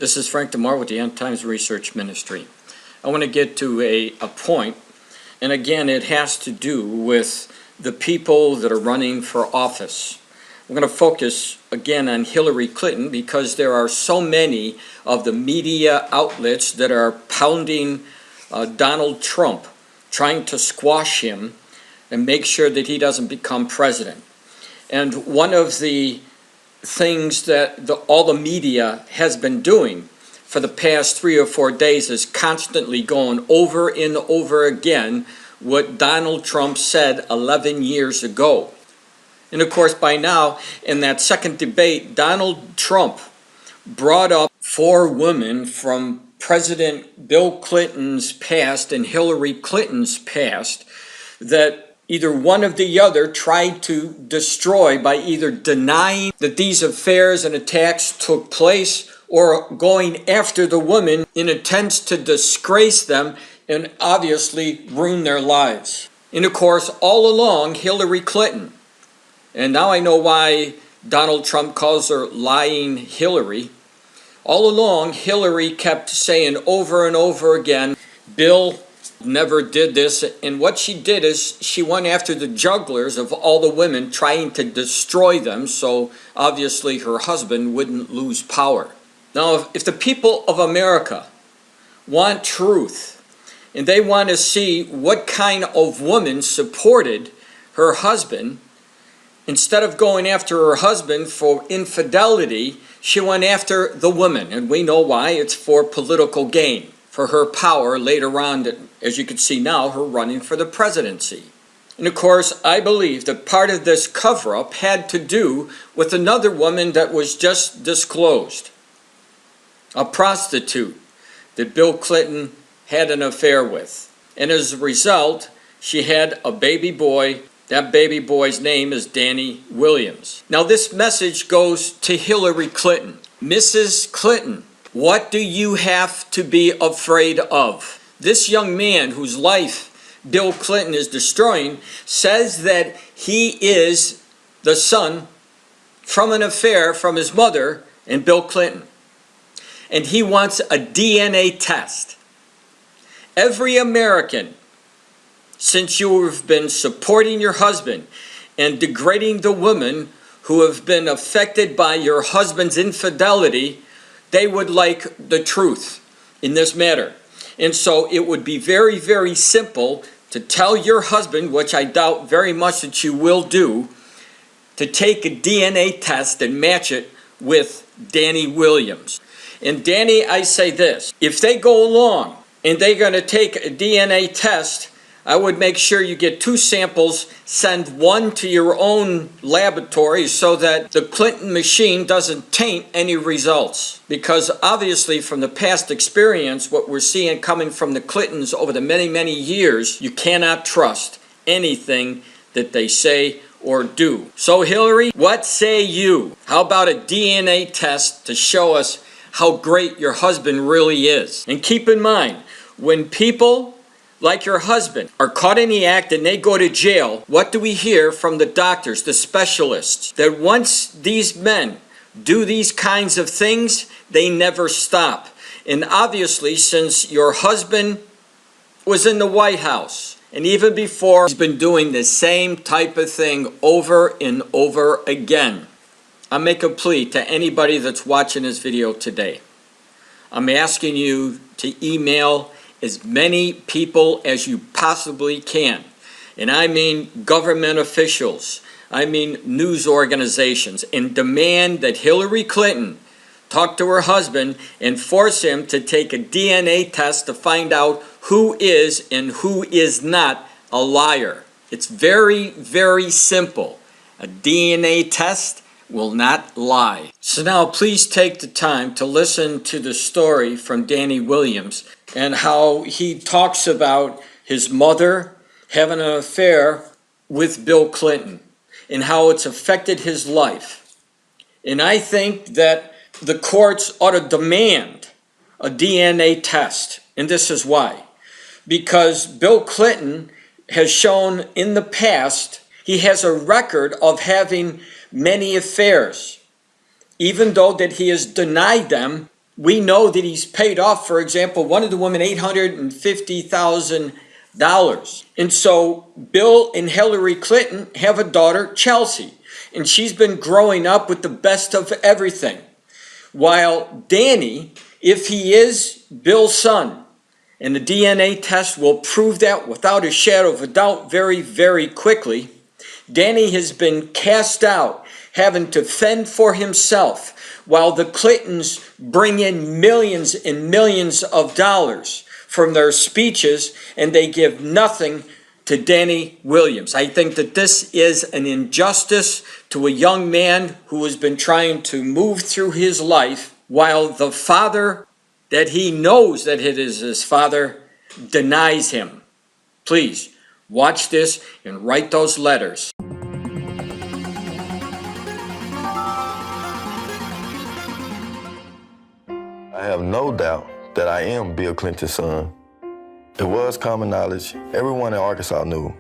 This is Frank DeMar with the End Times Research Ministry. I want to get to a point, and again, it has to do with the people that are running for office. I'm going to focus again on Hillary Clinton because there are so many of the media outlets that are pounding Donald Trump, trying to squash him and make sure that he doesn't become president. And one of the things that all the media has been doing for the past 3 or 4 days is constantly going over and over again what Donald Trump said 11 years ago. And of course, by now, in that second debate, Donald Trump brought up 4 women from President Bill Clinton's past and Hillary Clinton's past that either one or the other tried to destroy by either denying that these affairs and attacks took place or going after the women in attempts to disgrace them and obviously ruin their lives. And of course, all along, Hillary Clinton, and now I know why Donald Trump calls her lying Hillary, all along Hillary kept saying over and over again, Bill never did this, and what she did is she went after the jugglers of all the women, trying to destroy them so obviously her husband wouldn't lose power. Now, if the people of America want truth and they want to see what kind of woman supported her husband, instead of going after her husband for infidelity, she went after the woman, and we know why. It's for political gain, for her power later on, as you can see now, her running for the presidency. And of course, I believe that part of this cover-up had to do with another woman that was just disclosed, a prostitute that Bill Clinton had an affair with. And as a result, she had a baby boy. That baby boy's name is Danny Williams. Now this message goes to Hillary Clinton. Mrs. Clinton, what do you have to be afraid of? This young man whose life Bill Clinton is destroying says that he is the son from an affair from his mother and Bill Clinton. And he wants a DNA test. Every American, since you have been supporting your husband and degrading the women who have been affected by your husband's infidelity, they would like the truth in this matter. And so it would be very, very simple to tell your husband, which I doubt very much that you will do, to take a DNA test and match it with Danny Williams. And Danny, I say this, if they go along and they're going to take a DNA test, I would make sure you get 2 samples, send one to your own laboratory so that the Clinton machine doesn't taint any results. Because obviously from the past experience, what we're seeing coming from the Clintons over the many, many years, you cannot trust anything that they say or do. So Hillary, what say you? How about a DNA test to show us how great your husband really is? And keep in mind, when people like your husband are caught in the act and they go to jail, what do we hear from the doctors, the specialists? That once these men do these kinds of things, they never stop. And obviously, since your husband was in the White House, and even before, he's been doing the same type of thing over and over again. I make a plea to anybody that's watching this video today. I'm asking you to email as many people as you possibly can. And I mean government officials, I mean news organizations, and demand that Hillary Clinton talk to her husband and force him to take a DNA test to find out who is and who is not a liar. It's very, very simple. A DNA test will not lie. So now please take the time to listen to the story from Danny Williams and how he talks about his mother having an affair with Bill Clinton and how it's affected his life. And I think that the courts ought to demand a DNA test, and this is why. Because Bill Clinton has shown in the past he has a record of having many affairs, even though that he has denied them We know that he's paid off, for example, one of the women $850,000. And so Bill and Hillary Clinton have a daughter, Chelsea, and she's been growing up with the best of everything. While Danny, if he is Bill's son, and the DNA test will prove that without a shadow of a doubt very, very quickly, Danny has been cast out, having to fend for himself, while the Clintons bring in millions and millions of dollars from their speeches, and they give nothing to Danny Williams. I think that this is an injustice to a young man who has been trying to move through his life, while the father that he knows that it is his father denies him. Please watch this and write those letters. I have no doubt that I am Bill Clinton's son. It was common knowledge. Everyone in Arkansas knew.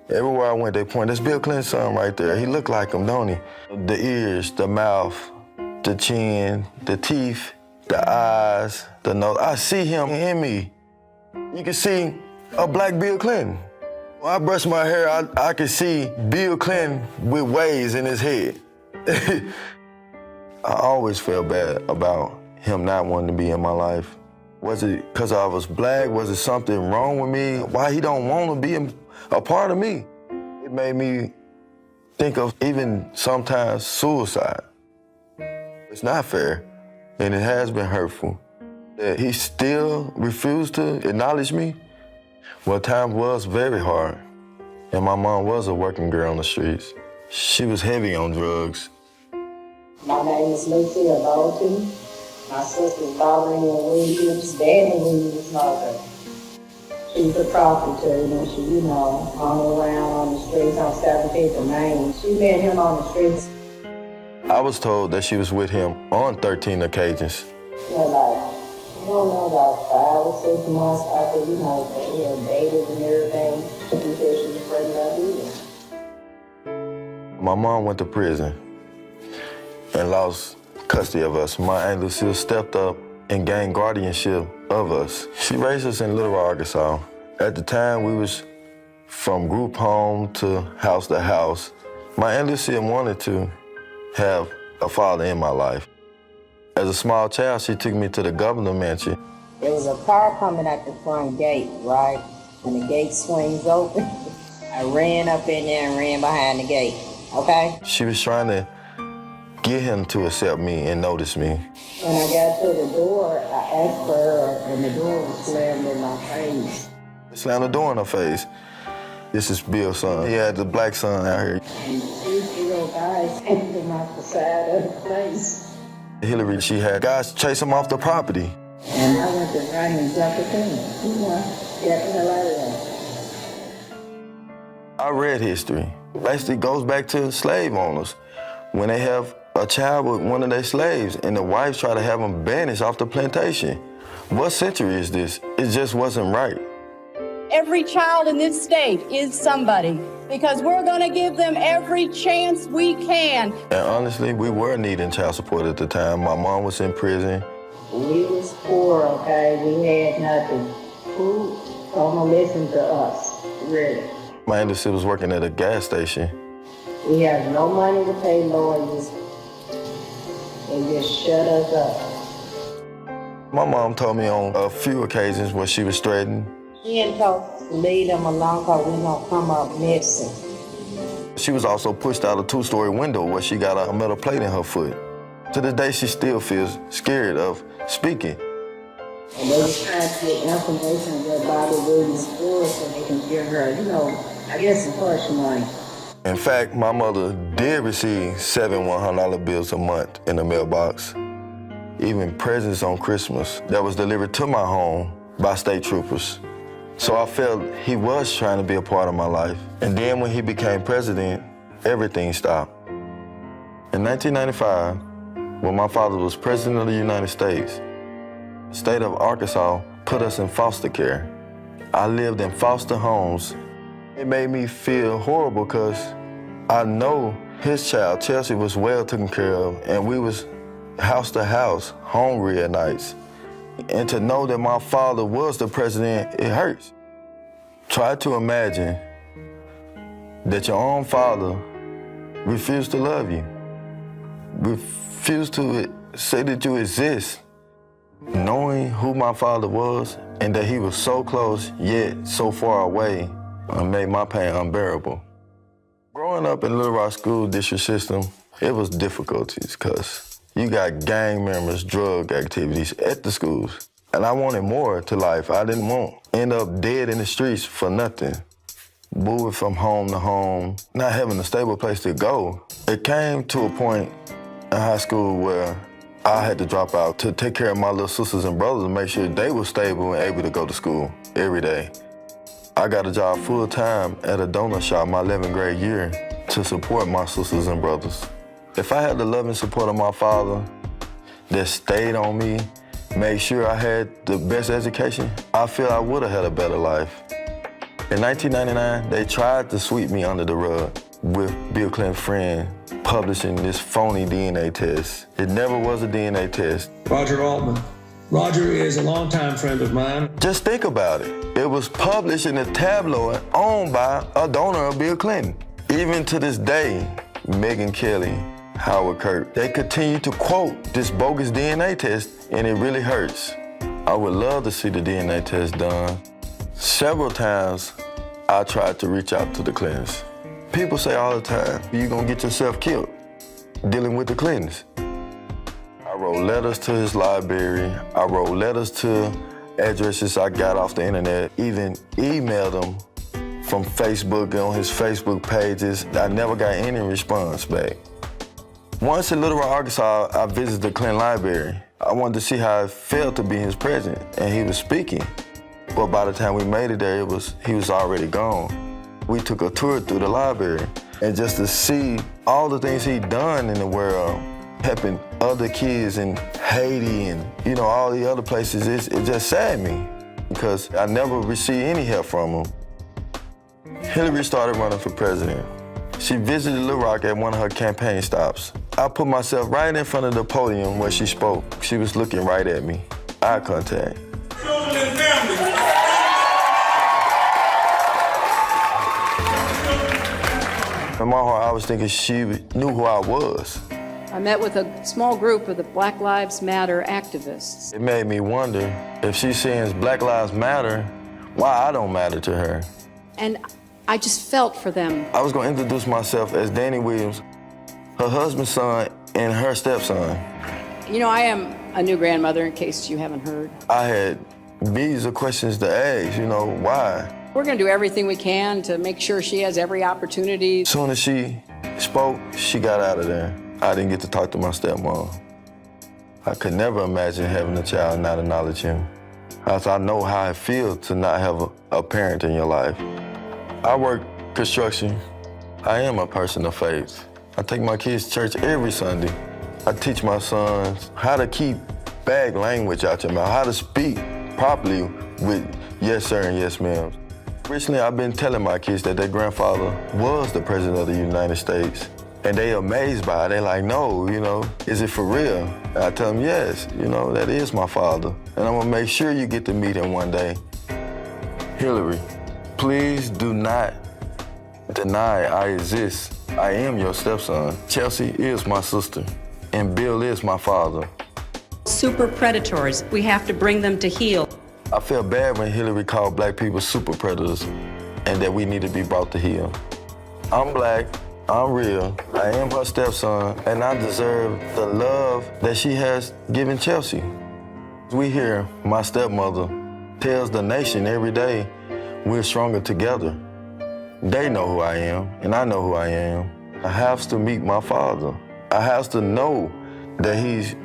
Everywhere I went, they pointed, that's Bill Clinton's son right there. He looked like him, don't he? The ears, the mouth, the chin, the teeth, the eyes, the nose. I see him in me. You can see a black Bill Clinton. When I brush my hair, I can see Bill Clinton with waves in his head. I always felt bad about him not wanting to be in my life. Was it because I was black? Was it something wrong with me? Why he don't want to be a part of me? It made me think of even sometimes suicide. It's not fair, and it has been hurtful. That he still refused to acknowledge me. Well, time was very hard, and my mom was a working girl on the streets. She was heavy on drugs. My name is Lucia Bolton. My sister's Valerie Williams. Danny Williams' mother. She was a prostitute, and she, hung around on the streets on 17th and Main. She met him on the streets. I was told that she was with him on 13 occasions. You don't know, about 5 or 6 months after, they had dated and everything. She said she was pregnant with him. My mom went to prison and lost custody of us. My Aunt Lucille stepped up and gained guardianship of us. She raised us in Little Rock, Arkansas. At the time, we was from group home to house. My Aunt Lucille wanted to have a father in my life. As a small child, she took me to the governor mansion. There was a car coming at the front gate, right? When the gate swings open, I ran up in there and ran behind the gate, okay? She was trying to get him to accept me and notice me. When I got to the door, I asked for her, and the door was slammed in my face. Slammed the door in her face. This is Bill's son. He had the black son out here. And 2 little guys hit him off the side of the place. Hillary, she had guys chase him off the property. And I went to run and jump the thing. Get the hell out of there. I read history. Basically goes back to slave owners. When they have a child with one of their slaves and the wives try to have them banished off the plantation. What century is this? It just wasn't right. Every child in this state is somebody because we're going to give them every chance we can. And honestly, we were needing child support at the time. My mom was in prison. We was poor, okay? We had nothing. Who gonna listen to us, really? My Aunt Lucille was working at a gas station. We have no money to pay lawyers. They just shut us up. My mom told me on a few occasions where she was threatened. She didn't told us to leave them alone because we gonna come up missing. She was also pushed out a 2-story window where she got a metal plate in her foot. To this day, she still feels scared of speaking. And they was trying to get information about Bobby Williams' story so they can give her, I guess some hush money. In fact, my mother did receive 7 $100 bills a month in the mailbox. Even presents on Christmas that was delivered to my home by state troopers. So I felt he was trying to be a part of my life. And then when he became president, everything stopped. In 1995, when my father was president of the United States, the state of Arkansas put us in foster care. I lived in foster homes. It made me feel horrible because I know his child, Chelsea, was well taken care of, and we was house to house, hungry at nights. And to know that my father was the president, it hurts. Try to imagine that your own father refused to love you, refused to say that you exist. Knowing who my father was and that he was so close yet so far away made my pain unbearable. Growing up in Little Rock school district system, it was difficulties because you got gang members, drug activities at the schools. And I wanted more to life. I didn't want end up dead in the streets for nothing. Moving from home to home, not having a stable place to go. It came to a point in high school where I had to drop out to take care of my little sisters and brothers and make sure they were stable and able to go to school every day. I got a job full-time at a donut shop my 11th grade year to support my sisters and brothers. If I had the love and support of my father that stayed on me, made sure I had the best education, I feel I would have had a better life. In 1999, they tried to sweep me under the rug with Bill Clinton's friend publishing this phony DNA test. It never was a DNA test. Roger Altman. Roger is a longtime friend of mine. Just think about it. It was published in a tabloid owned by a donor of Bill Clinton. Even to this day, Megyn Kelly, Howard Kirk, they continue to quote this bogus DNA test, and it really hurts. I would love to see the DNA test done. Several times, I tried to reach out to the Clintons. People say all the time, you're gonna get yourself killed dealing with the Clintons. I wrote letters to his library. I wrote letters to addresses I got off the internet, even emailed him from Facebook on his Facebook pages. I never got any response back. Once in Little Rock, Arkansas, I visited the Clinton Library. I wanted to see how it felt to be his president, and he was speaking. But by the time we made it there, he was already gone. We took a tour through the library, and just to see all the things he'd done in the world, helping other kids in Haiti and all the other places, it just saddened me because I never received any help from him. Hillary started running for president. She visited Little Rock at one of her campaign stops. I put myself right in front of the podium where she spoke. She was looking right at me, eye contact. Children and families. In my heart, I was thinking she knew who I was. I met with a small group of the Black Lives Matter activists. It made me wonder if she's saying Black Lives Matter, why I don't matter to her. And I just felt for them. I was going to introduce myself as Danny Williams, her husband's son, and her stepson. I am a new grandmother, in case you haven't heard. I had millions of questions to ask, why? We're going to do everything we can to make sure she has every opportunity. As soon as she spoke, she got out of there. I didn't get to talk to my stepmom. I could never imagine having a child and not acknowledge him. I know how it feels to not have a parent in your life. I work construction. I am a person of faith. I take my kids to church every Sunday. I teach my sons how to keep bad language out your mouth, how to speak properly with yes, sir, and yes, ma'am. Recently, I've been telling my kids that their grandfather was the president of the United States. And they amazed by it. They like, no, is it for real? And I tell them, yes, that is my father. And I'm gonna make sure you get to meet him one day. Hillary, please do not deny I exist. I am your stepson. Chelsea is my sister, and Bill is my father. Super predators, we have to bring them to heel. I feel bad when Hillary called black people super predators and that we need to be brought to heel. I'm black, I'm real, I am her stepson, and I deserve the love that she has given Chelsea. We hear my stepmother tells the nation every day, we're stronger together. They know who I am, and I know who I am. I have to meet my father. I have to know that he's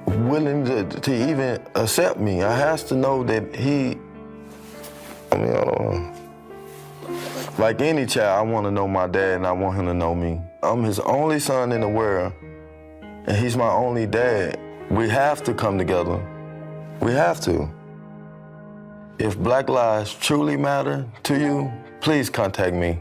willing to even accept me. I have to know that I don't know. Like any child, I want to know my dad and I want him to know me. I'm his only son in the world, and he's my only dad. We have to come together. We have to. If Black lives truly matter to you, please contact me.